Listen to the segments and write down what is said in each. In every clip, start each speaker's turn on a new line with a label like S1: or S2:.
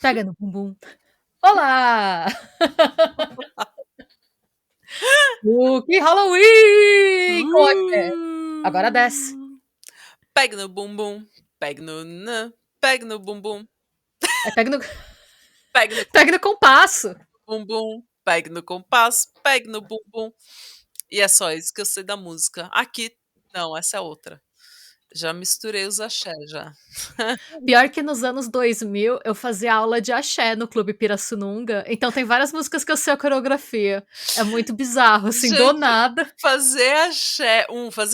S1: Pega no bumbum. Olá! Que Halloween! Com axé. Agora desce.
S2: Pegue no bumbum, pegue no nã, pegue no bumbum,
S1: Pega no,
S2: pegue no
S1: pega no compasso.
S2: bumbum, pegue no compasso, pegue no bumbum. E é só isso que eu sei da música. Aqui, não, essa é outra. Já misturei os axé já.
S1: Pior que nos anos 2000 eu fazia aula de axé no Clube Pirassununga, então tem várias músicas que eu sei a coreografia. É muito bizarro, assim, do
S2: Gente,
S1: nada.
S2: fazer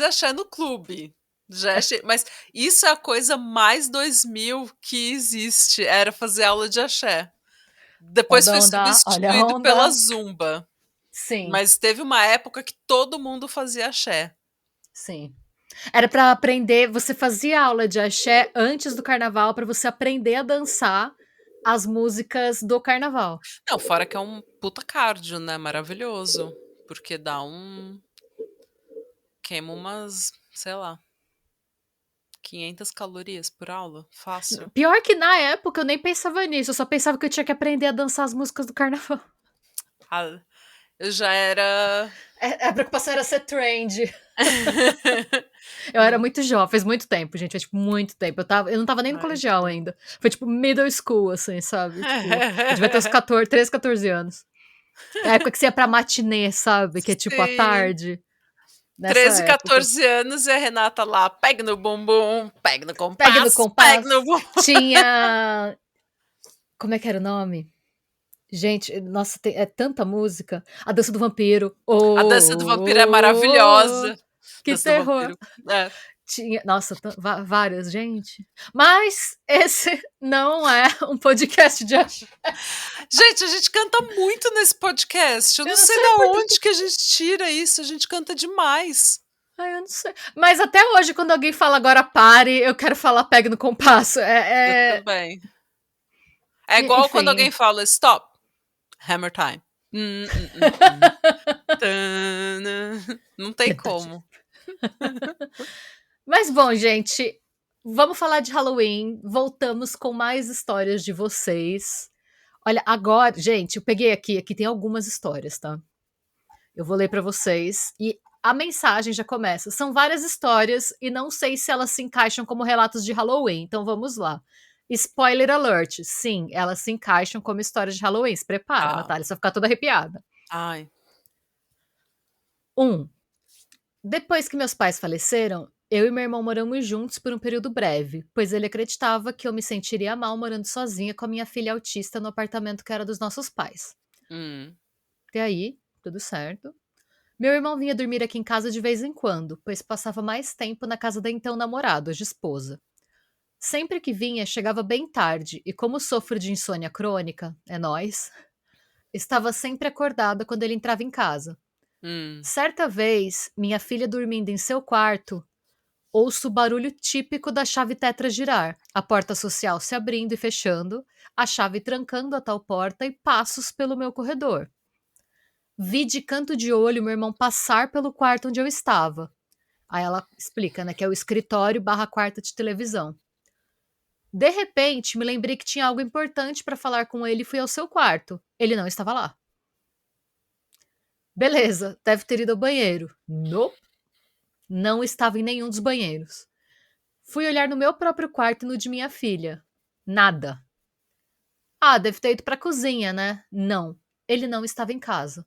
S2: axé no clube. Já achei, mas isso é a coisa mais 2000 que existe, era fazer aula de axé. Depois foi
S1: Onda, onda, olha a
S2: substituído pela
S1: onda.
S2: zumba,
S1: Sim,
S2: mas teve uma época que todo mundo fazia axé.
S1: sim. Era pra aprender, você fazia aula de axé antes do carnaval pra você aprender a dançar as músicas do carnaval.
S2: Não, fora que é um puta cardio, né, maravilhoso, porque queima umas, sei lá, 500 calorias por aula, fácil.
S1: Pior que na época eu nem pensava nisso, eu só pensava que eu tinha que aprender a dançar as músicas do carnaval.
S2: Ah, eu já era.
S1: A preocupação era ser trend. Eu era
S2: Não.
S1: muito jovem, faz muito tempo, gente, faz tipo muito tempo. Eu não tava nem no
S2: Ai,
S1: colegial
S2: sim.
S1: ainda. Foi tipo middle school, assim, sabe? Tipo, eu devia ter uns 14, 13, 14 anos. É a época que você ia pra matinê, sabe? Que é tipo à
S2: Sim.
S1: tarde. Nessa
S2: 13,
S1: época.
S2: 14 anos e a Renata lá, pegue no bumbum, pegue no
S1: Pegue no
S2: compasso, pegue
S1: compasso.
S2: no bumbum.
S1: Tinha. Como é que era o nome? Gente, nossa, é tanta música. A Dança do Vampiro.
S2: A dança do vampiro é
S1: Oh,
S2: maravilhosa.
S1: que
S2: Dança do
S1: terror.
S2: vampiro. É.
S1: Tinha, nossa, várias, gente. Mas esse não é um podcast de axé.
S2: Gente, a gente canta muito nesse podcast. Eu não
S1: Eu não
S2: sei
S1: sei
S2: da
S1: por que.
S2: onde que a gente tira isso. A gente canta demais.
S1: Ai, eu não sei. Mas até hoje, quando alguém fala agora pare, eu quero falar pegue no compasso.
S2: Eu também. É igual quando alguém
S1: Enfim.
S2: fala stop, hammer time. Hum, hum, hum, hum. Tana. Não tem como.
S1: Mas bom, gente, vamos falar de Halloween. Voltamos com mais histórias de vocês. Olha, agora, gente, eu peguei aqui tem algumas histórias, tá? Eu vou ler pra vocês e a mensagem já começa. São várias histórias e não sei se elas se encaixam como relatos de Halloween, então vamos lá. Spoiler alert, sim, elas se encaixam como histórias de Halloween. Se prepara,
S2: Tá.
S1: Natália, você vai ficar toda arrepiada.
S2: Ai.
S1: 1. Depois que meus pais faleceram, eu e meu irmão moramos juntos por um período breve, pois ele acreditava que eu me sentiria mal morando sozinha com a minha filha autista no apartamento que era dos nossos pais.
S2: Hum.
S1: Até aí, tudo certo. Meu irmão vinha dormir aqui em casa de vez em quando, pois passava mais tempo na casa da então namorada, hoje esposa. Sempre que vinha, chegava bem tarde, e como sofro de insônia crônica, é nóis, estava sempre acordada quando ele entrava em casa.
S2: Hum.
S1: Certa vez, minha filha dormindo em seu quarto, ouço o barulho típico da chave tetra girar, a porta social se abrindo e fechando, a chave trancando a tal porta e passos pelo meu corredor. Vi de canto de olho meu irmão passar pelo quarto onde eu estava. Aí ela explica, né, que é o escritório barra quarto de televisão. De repente, me lembrei que tinha algo importante para falar com ele e fui ao seu quarto. Ele não estava lá. Beleza, deve ter ido ao banheiro. Nope, não estava em nenhum dos banheiros. Fui olhar no meu próprio quarto e no de minha filha. Nada. Ah, deve ter ido para a cozinha, né? Não, ele não estava em casa.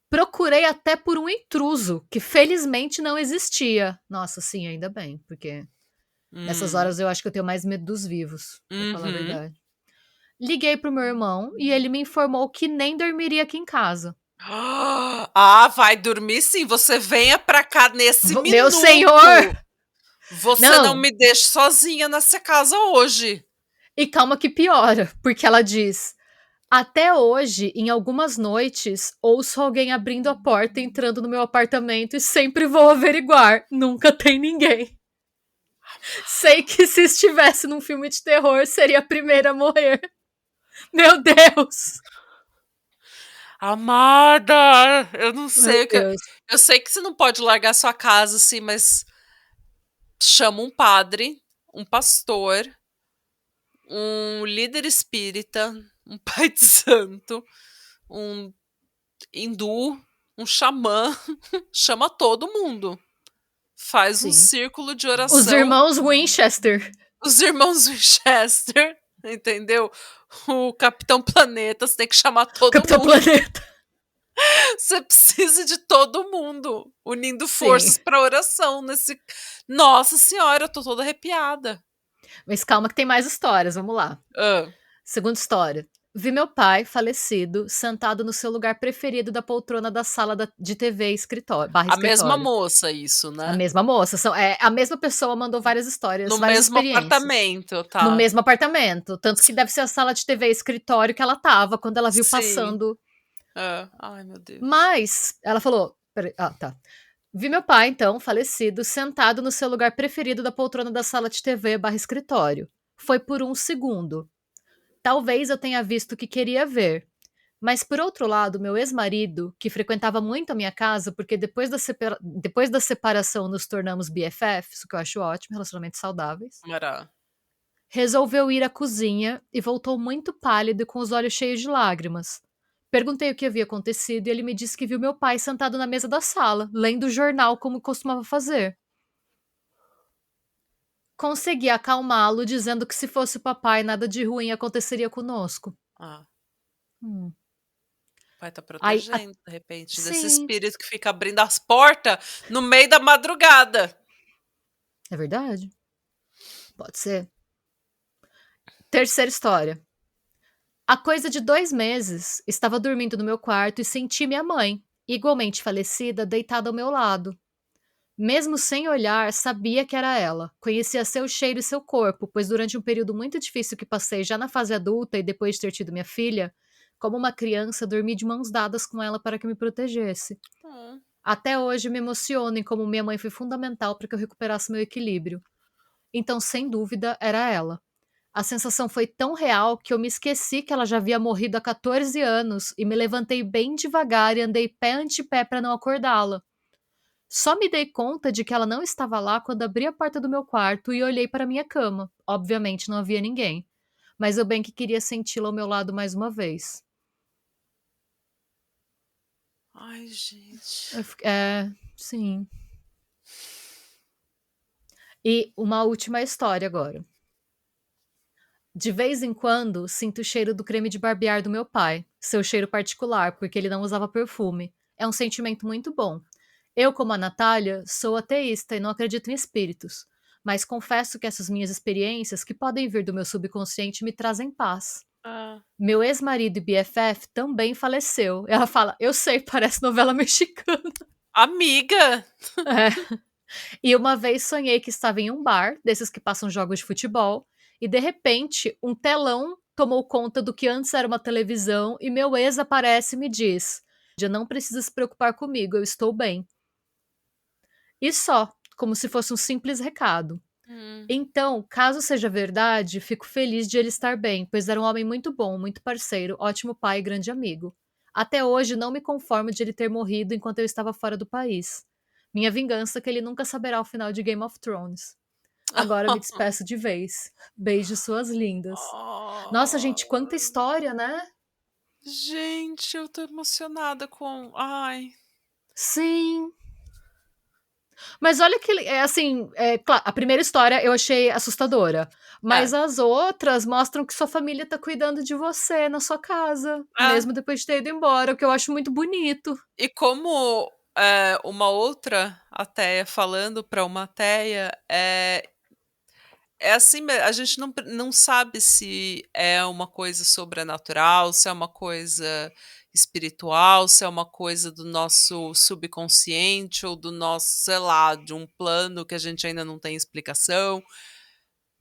S1: Procurei até por um intruso, que felizmente não existia. Nossa, sim, ainda bem, porque nessas
S2: Hum.
S1: horas eu acho que eu tenho mais medo dos vivos, pra falar a
S2: Uhum.
S1: verdade. Liguei pro meu irmão e ele me informou que nem dormiria aqui em casa.
S2: Ah, vai dormir sim. Você venha pra cá nesse
S1: Meu senhor!
S2: minuto. Você não
S1: Não!
S2: me deixe sozinha nessa casa hoje.
S1: E calma que piora, porque ela diz: até hoje, em algumas noites, ouço alguém abrindo a porta e entrando no meu apartamento e sempre vou averiguar. Nunca tem ninguém. Sei que se estivesse num filme de terror, seria a primeira a morrer. Meu Deus!
S2: Amada, eu não
S1: Meu
S2: sei o que.
S1: Deus.
S2: Eu sei que você não pode largar sua casa assim, mas chama um padre, um pastor, um líder espírita, um pai de santo, um hindu, um xamã, chama todo mundo. Faz um
S1: Sim.
S2: círculo de
S1: Os
S2: oração.
S1: irmãos Winchester.
S2: Os irmãos Winchester, entendeu? O Capitão Planeta, você tem que chamar todo
S1: Capitão
S2: mundo.
S1: Planeta.
S2: Você precisa de todo mundo unindo
S1: Sim.
S2: forças para oração nesse. Nossa senhora, eu tô toda arrepiada.
S1: Mas calma que tem mais histórias, vamos lá.
S2: Ah,
S1: Segunda história. Vi meu pai, falecido, sentado no seu lugar preferido da poltrona da sala de TV escritório, barra
S2: a mesma
S1: escritório.
S2: moça, isso,
S1: A
S2: né?
S1: mesma moça. A mesma pessoa mandou várias histórias,
S2: No
S1: várias
S2: mesmo
S1: experiências.
S2: apartamento,
S1: No
S2: tá?
S1: mesmo apartamento. Tanto que deve ser a sala de TV escritório que ela tava quando ela viu
S2: Sim.
S1: passando.
S2: Ai, meu Deus.
S1: Mas, ela falou. Peraí, tá. Vi meu pai, então, falecido, sentado no seu lugar preferido da poltrona da sala de TV barra escritório. Foi por um segundo. Talvez eu tenha visto o que queria ver. Mas, por outro lado, meu ex-marido, que frequentava muito a minha casa, porque depois da separação nos tornamos BFFs, o que eu acho ótimo, relacionamentos saudáveis,
S2: Mará.
S1: resolveu ir à cozinha e voltou muito pálido e com os olhos cheios de lágrimas. Perguntei o que havia acontecido e ele me disse que viu meu pai sentado na mesa da sala, lendo o jornal como costumava fazer. Consegui acalmá-lo, dizendo que se fosse o papai, nada de ruim aconteceria conosco.
S2: Ah,
S1: Hum.
S2: o pai tá
S1: Aí,
S2: protegendo, de repente, desse
S1: sim,
S2: espírito que fica abrindo as portas no meio da madrugada.
S1: é verdade. Pode ser. Terceira história. Há coisa de 2 meses, estava dormindo no meu quarto e senti minha mãe, igualmente falecida, deitada ao meu lado. Mesmo sem olhar, sabia que era ela. Conhecia seu cheiro e seu corpo, pois durante um período muito difícil que passei já na fase adulta e depois de ter tido minha filha, como uma criança, dormi de mãos dadas com ela para que me protegesse.
S2: Hum.
S1: Até hoje me emociono em como minha mãe foi fundamental para que eu recuperasse meu equilíbrio. Então, sem dúvida, era ela. A sensação foi tão real que eu me esqueci que ela já havia morrido há 14 anos e me levantei bem devagar e andei pé ante pé para não acordá-la. Só me dei conta de que ela não estava lá quando abri a porta do meu quarto e olhei para minha cama. Obviamente não havia ninguém, mas eu bem que queria senti-la ao meu lado mais uma vez.
S2: Ai, gente.
S1: Sim. E uma última história agora. De vez em quando, sinto o cheiro do creme de barbear do meu pai, seu cheiro particular, porque ele não usava perfume. É um sentimento muito bom. Eu, como a Natália, sou ateísta e não acredito em espíritos, mas confesso que essas minhas experiências, que podem vir do meu subconsciente, me trazem paz.
S2: Ah,
S1: Meu ex-marido e BFF também faleceu. Ela fala, eu sei, parece novela mexicana.
S2: amiga!
S1: É. E uma vez sonhei que estava em um bar, desses que passam jogos de futebol, e de repente um telão tomou conta do que antes era uma televisão e meu ex aparece e me diz: "Já não precisa se preocupar comigo, eu estou bem". E só, como se fosse um simples recado.
S2: Hum.
S1: Então, caso seja verdade, fico feliz de ele estar bem, pois era um homem muito bom, muito parceiro, ótimo pai e grande amigo. Até hoje não me conformo de ele ter morrido enquanto eu estava fora do país. Minha vingança é que ele nunca saberá o final de Game of Thrones. Agora me despeço de vez. Beijo, suas lindas. Nossa, gente, quanta
S2: Oh,
S1: história, né?
S2: gente, eu tô emocionada com. Ai.
S1: Sim. Mas olha que, assim, claro, a primeira história eu achei assustadora. Mas
S2: É.
S1: as outras mostram que sua família tá cuidando de você na sua casa,
S2: É.
S1: mesmo depois de ter ido embora, o que eu acho muito bonito.
S2: E como uma outra ateia falando para uma ateia, é assim, a gente não sabe se é uma coisa sobrenatural, se é uma coisa espiritual, se é uma coisa do nosso subconsciente ou do nosso, sei lá, de um plano que a gente ainda não tem explicação.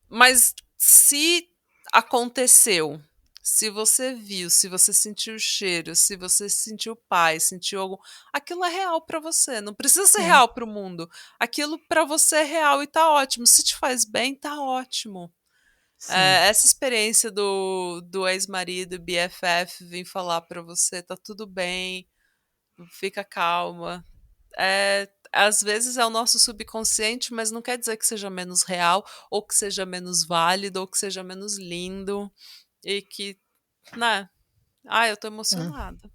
S2: Mas se aconteceu, se você viu, se você sentiu o cheiro, se você sentiu paz, sentiu algo, aquilo é real pra você, não precisa ser
S1: Sim,
S2: real para o mundo. Aquilo pra você é real e tá ótimo. Se te faz bem, tá ótimo.
S1: sim.
S2: Essa experiência do ex-marido, BFF, vim falar pra você, tá tudo bem, fica calma. às vezes é o nosso subconsciente, mas não quer dizer que seja menos real, ou que seja menos válido, ou que seja menos lindo, e que, né? Eu tô
S1: Hã.
S2: emocionada.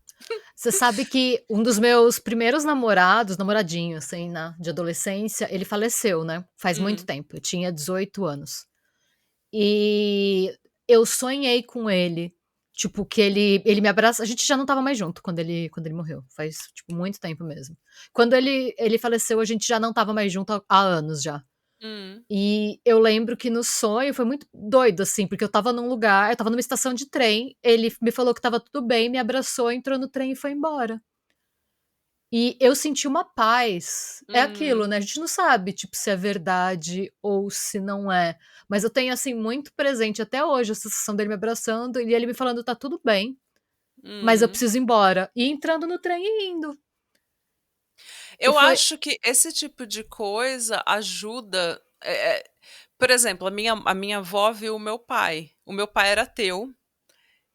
S1: Você sabe que um dos meus primeiros namorados, namoradinho, assim, de adolescência, ele faleceu, né, faz muito
S2: Hum,
S1: tempo, eu tinha 18 anos. E eu sonhei com ele, tipo, que ele me abraça a gente já não estava mais junto quando ele morreu, faz, tipo, muito tempo mesmo. Quando ele faleceu, a gente já não estava mais junto há anos já.
S2: hum,
S1: E eu lembro que no sonho foi muito doido, assim, porque eu estava numa estação de trem, ele me falou que estava tudo bem, me abraçou, entrou no trem e foi embora. E eu senti uma paz. É aquilo,
S2: hum,
S1: né, a gente não sabe, tipo, se é verdade ou se não é, mas eu tenho, assim, muito presente até hoje a sensação dele me abraçando e ele me falando: "Tá tudo bem, mas eu
S2: hum.
S1: preciso ir embora", e entrando no trem e indo. E
S2: Eu
S1: foi
S2: acho que esse tipo de coisa ajuda, por exemplo, a minha avó viu o meu pai. O meu pai era ateu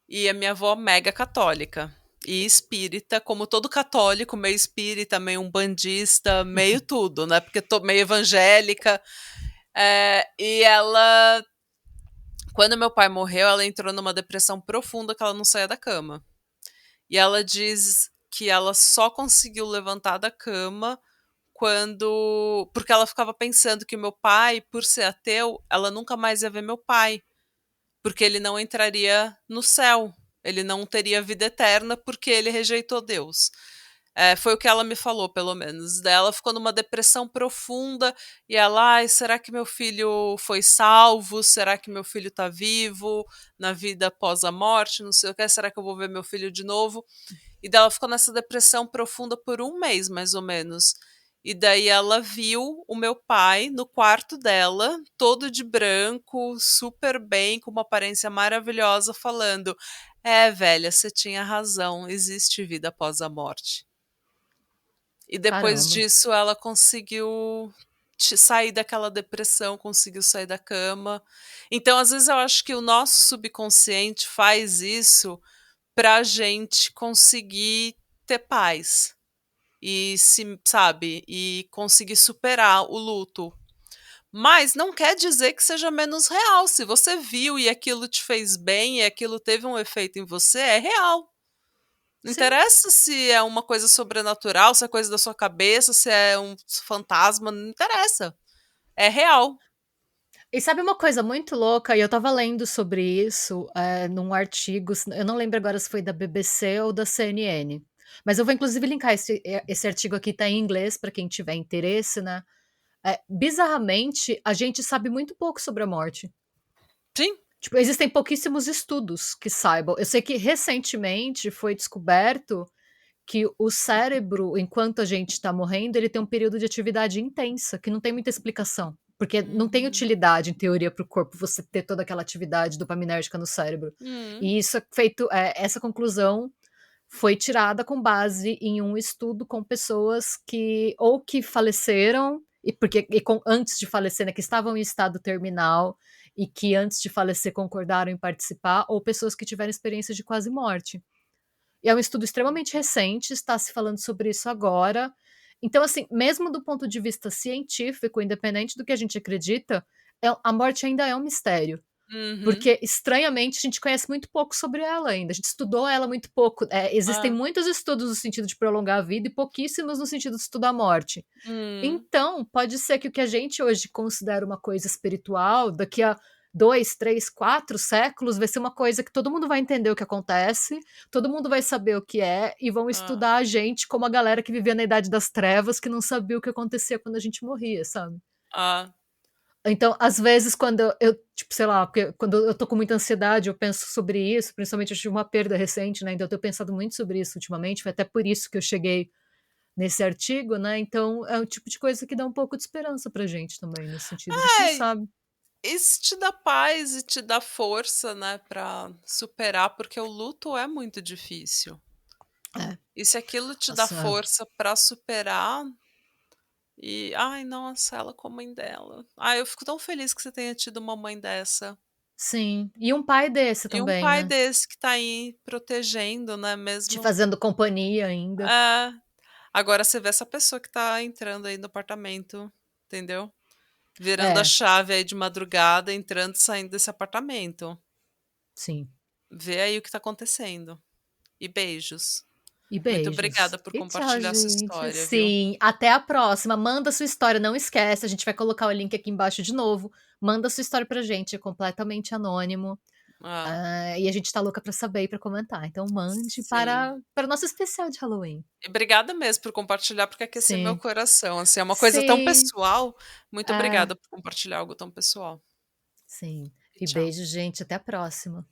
S2: e a minha avó mega católica e espírita, como todo católico, meio espírita, meio umbandista, meio tudo, né, porque meio evangélica. E ela, quando meu pai morreu, ela entrou numa depressão profunda que ela não saía da cama. E ela diz que ela só conseguiu levantar da cama porque ela ficava pensando que meu pai, por ser ateu, ela nunca mais ia ver meu pai, porque ele não entraria no céu, ele não teria vida eterna porque ele rejeitou Deus. Foi o que ela me falou, pelo menos. Daí ela ficou numa depressão profunda e ela, ai, será que meu filho foi salvo? Será que meu filho tá vivo na vida após a morte? Não sei o que. Será que eu vou ver meu filho de novo? E daí ela ficou nessa depressão profunda por um mês, mais ou menos. E daí ela viu o meu pai no quarto dela, todo de branco, super bem, com uma aparência maravilhosa, falando: É, velha, você tinha razão, existe vida após a morte. E depois
S1: caramba.
S2: disso ela conseguiu sair daquela depressão, conseguiu sair da cama. Então, às vezes, eu acho que o nosso subconsciente faz isso pra gente conseguir ter paz e sabe, e conseguir superar o luto. Mas não quer dizer que seja menos real. Se você viu e aquilo te fez bem e aquilo teve um efeito em você, é real. Não
S1: Sim.
S2: interessa se é uma coisa sobrenatural, se é coisa da sua cabeça, se é um fantasma, não interessa. É real.
S1: E sabe uma coisa muito louca? E eu estava lendo sobre isso, num artigo, eu não lembro agora se foi da BBC ou da CNN, mas eu vou inclusive linkar esse artigo aqui, tá em inglês para quem tiver interesse, né. Bizarramente, a gente sabe muito pouco sobre a morte.
S2: Sim.
S1: Tipo, existem pouquíssimos estudos que saibam. Eu sei que recentemente foi descoberto que o cérebro, enquanto a gente está morrendo, ele tem um período de atividade intensa, que não tem muita explicação, porque não tem
S2: Hum.
S1: utilidade, em teoria, para o corpo você ter toda aquela atividade dopaminérgica no cérebro.
S2: Hum.
S1: E isso é feito, essa conclusão foi tirada com base em um estudo com pessoas que ou que faleceram antes de falecer, né, que estavam em estado terminal e que antes de falecer concordaram em participar, ou pessoas que tiveram experiência de quase morte. E é um estudo extremamente recente, está se falando sobre isso agora. Então, assim, mesmo do ponto de vista científico, independente do que a gente acredita, a morte ainda é um mistério.
S2: Uhum.
S1: Porque, estranhamente, a gente conhece muito pouco sobre ela ainda. A gente estudou ela muito pouco. Existem
S2: Ah.
S1: muitos estudos no sentido de prolongar a vida e pouquíssimos no sentido de estudar a morte.
S2: Hum.
S1: Então, pode ser que o que a gente hoje considera uma coisa espiritual, daqui a 2, 3, 4 séculos, vai ser uma coisa que todo mundo vai entender o que acontece, todo mundo vai saber o que é, e vão
S2: Ah.
S1: estudar a gente como a galera que vivia na Idade das Trevas, que não sabia o que acontecia quando a gente morria, sabe.
S2: Ah.
S1: Então, às vezes, quando eu tipo, sei lá, porque quando eu tô com muita ansiedade, eu penso sobre isso, principalmente eu tive uma perda recente, né, então eu tenho pensado muito sobre isso ultimamente, foi até por isso que eu cheguei nesse artigo, né, então é o tipo de coisa que dá um pouco de esperança pra gente também, nesse sentido, a gente não
S2: É,
S1: sabe.
S2: isso te dá paz e te dá força, né, pra superar, porque o luto é muito difícil.
S1: É,
S2: E se aquilo te dá
S1: nossa,
S2: força pra superar, ai, nossa, ela com a mãe dela. Ai, eu fico tão feliz que você tenha tido uma mãe dessa.
S1: sim. E um pai desse
S2: E um
S1: também,
S2: pai
S1: né,
S2: desse que tá aí protegendo, né,
S1: te
S2: mesmo.
S1: fazendo companhia ainda.
S2: É. Agora você vê essa pessoa que tá entrando aí no apartamento, entendeu? Virando a
S1: É,
S2: chave aí de madrugada, entrando e saindo desse apartamento.
S1: sim.
S2: Vê aí o que tá acontecendo. E beijos.
S1: E
S2: Muito
S1: beijos.
S2: obrigada por
S1: E tchau,
S2: compartilhar sua
S1: gente.
S2: história, viu?
S1: Sim, até a próxima. Manda sua história, não esquece, a gente vai colocar o link aqui embaixo de novo. Manda sua história pra gente, é completamente anônimo.
S2: Ah,
S1: E a gente tá louca pra saber e pra comentar. Então mande
S2: sim.
S1: para o nosso especial de Halloween.
S2: E obrigada mesmo por compartilhar, porque aqueceu meu
S1: Sim.
S2: coração, assim, é uma coisa tão
S1: Sim.
S2: pessoal. Muito
S1: É,
S2: obrigada por compartilhar algo tão pessoal.
S1: sim.
S2: E
S1: E
S2: tchau.
S1: beijo, gente, até a próxima.